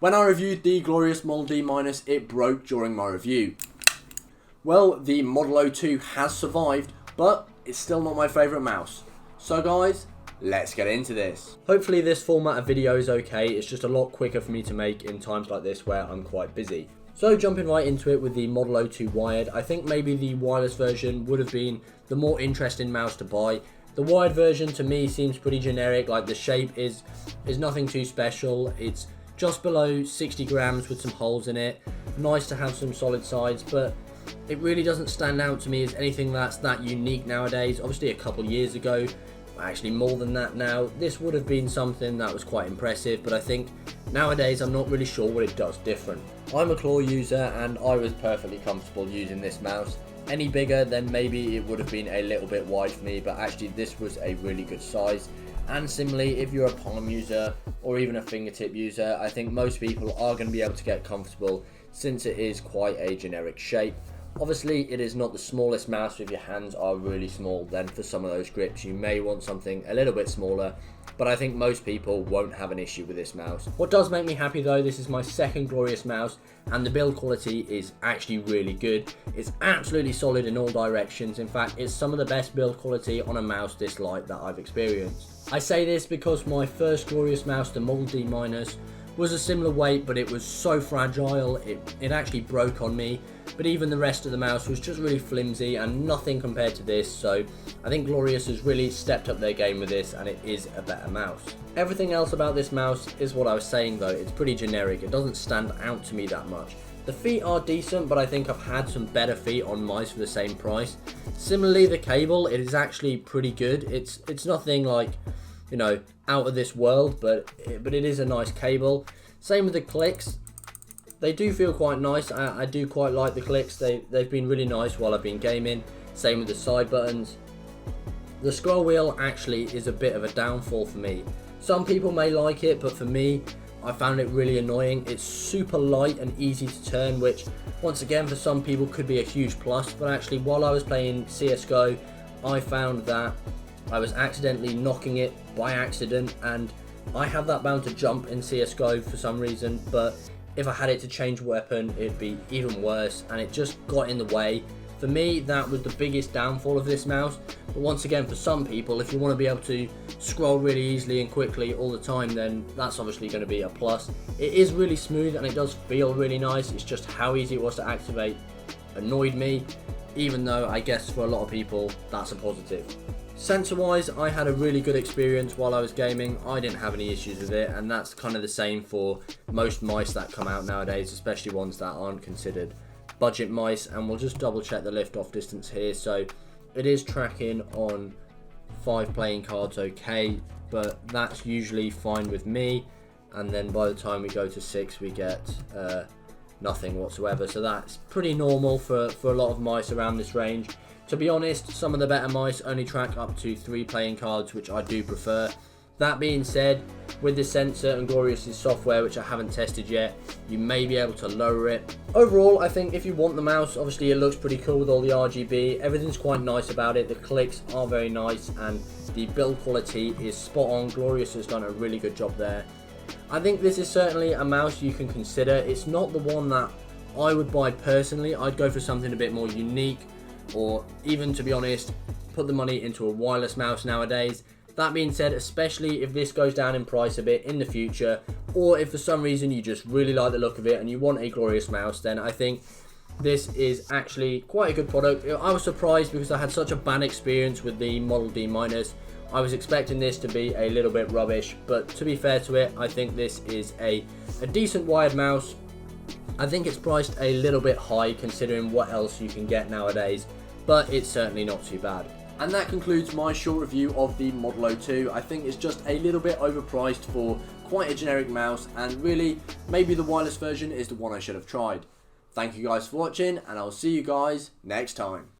When I reviewed the glorious Model D-, it broke during my review. Well, the Model 02 has survived, but it's still not my favourite mouse. So guys, let's get into this. Hopefully this format of video is okay, it's just a lot quicker for me to make in times like this where I'm quite busy. So jumping right into it with the Model 02 wired, I think maybe the wireless version would have been the more interesting mouse to buy. The wired version to me seems pretty generic, like the shape is nothing too special. It's just below 60 grams with some holes in it. Nice to have some solid sides, but it really doesn't stand out to me as anything that's that unique nowadays. Obviously a couple years ago, actually more than that now, this would have been something that was quite impressive, but I think nowadays I'm not really sure what it does different. I'm a claw user and I was perfectly comfortable using this mouse. Any bigger then maybe it would have been a little bit wide for me, but actually this was a really good size. And similarly, if you're a palm user or even a fingertip user, I think most people are going to be able to get comfortable since it is quite a generic shape. Obviously it is not the smallest mouse. If your hands are really small, then for some of those grips you may want something a little bit smaller, but I think most people won't have an issue with this mouse. What does make me happy though, this is my second glorious mouse and the build quality is actually really good. It's absolutely solid in all directions. In fact, it's some of the best build quality on a mouse this light that I've experienced. I say this because my first glorious mouse, the Model D-, was a similar weight, but it was so fragile, it actually broke on me. But even the rest of the mouse was just really flimsy and nothing compared to this, so I think Glorious has really stepped up their game with this and it is a better mouse. Everything else about this mouse is what I was saying though, it's pretty generic, it doesn't stand out to me that much. The feet are decent, but I think I've had some better feet on mice for the same price. Similarly, the cable, it is actually pretty good. It's nothing like, you know, out of this world, but it is a nice cable. Same with the clicks. They do feel quite nice. I do quite like the clicks. They've been really nice while I've been gaming. Same with the side buttons. The scroll wheel actually is a bit of a downfall for me. Some people may like it, but for me, I found it really annoying. It's super light and easy to turn, which once again for some people could be a huge plus, but actually while I was playing CSGO, I found that I was accidentally knocking it by accident, and I have that bound to jump in CSGO for some reason, but if I had it to change weapon, it'd be even worse, and it just got in the way. For me, that was the biggest downfall of this mouse, but once again, for some people, if you want to be able to scroll really easily and quickly all the time, then that's obviously going to be a plus. It is really smooth and it does feel really nice, it's just how easy it was to activate annoyed me, even though I guess for a lot of people, that's a positive. Sensor-wise, I had a really good experience while I was gaming. I didn't have any issues with it, and that's kind of the same for most mice that come out nowadays, especially ones that aren't considered budget mice. And we'll just double check the lift-off distance here. So it is tracking on 5 playing cards okay, but that's usually fine with me. And then by the time we go to 6, we get nothing whatsoever. So that's pretty normal for a lot of mice around this range. To be honest, some of the better mice only track up to 3 playing cards, which I do prefer. That being said, with the sensor and Glorious's software, which I haven't tested yet, you may be able to lower it. Overall, I think if you want the mouse, obviously it looks pretty cool with all the RGB. Everything's quite nice about it. The clicks are very nice and the build quality is spot on. Glorious has done a really good job there. I think this is certainly a mouse you can consider. It's not the one that I would buy personally. I'd go for something a bit more unique, or even, to be honest, put the money into a wireless mouse nowadays. That being said, especially if this goes down in price a bit in the future, or if for some reason you just really like the look of it and you want a Glorious mouse, then I think this is actually quite a good product. I was surprised because I had such a bad experience with the Model D-. I was expecting this to be a little bit rubbish, but to be fair to it, I think this is a decent wired mouse. I think it's priced a little bit high considering what else you can get nowadays, but it's certainly not too bad. And that concludes my short review of the Model 02. I think it's just a little bit overpriced for quite a generic mouse, and really, maybe the wireless version is the one I should have tried. Thank you guys for watching, and I'll see you guys next time.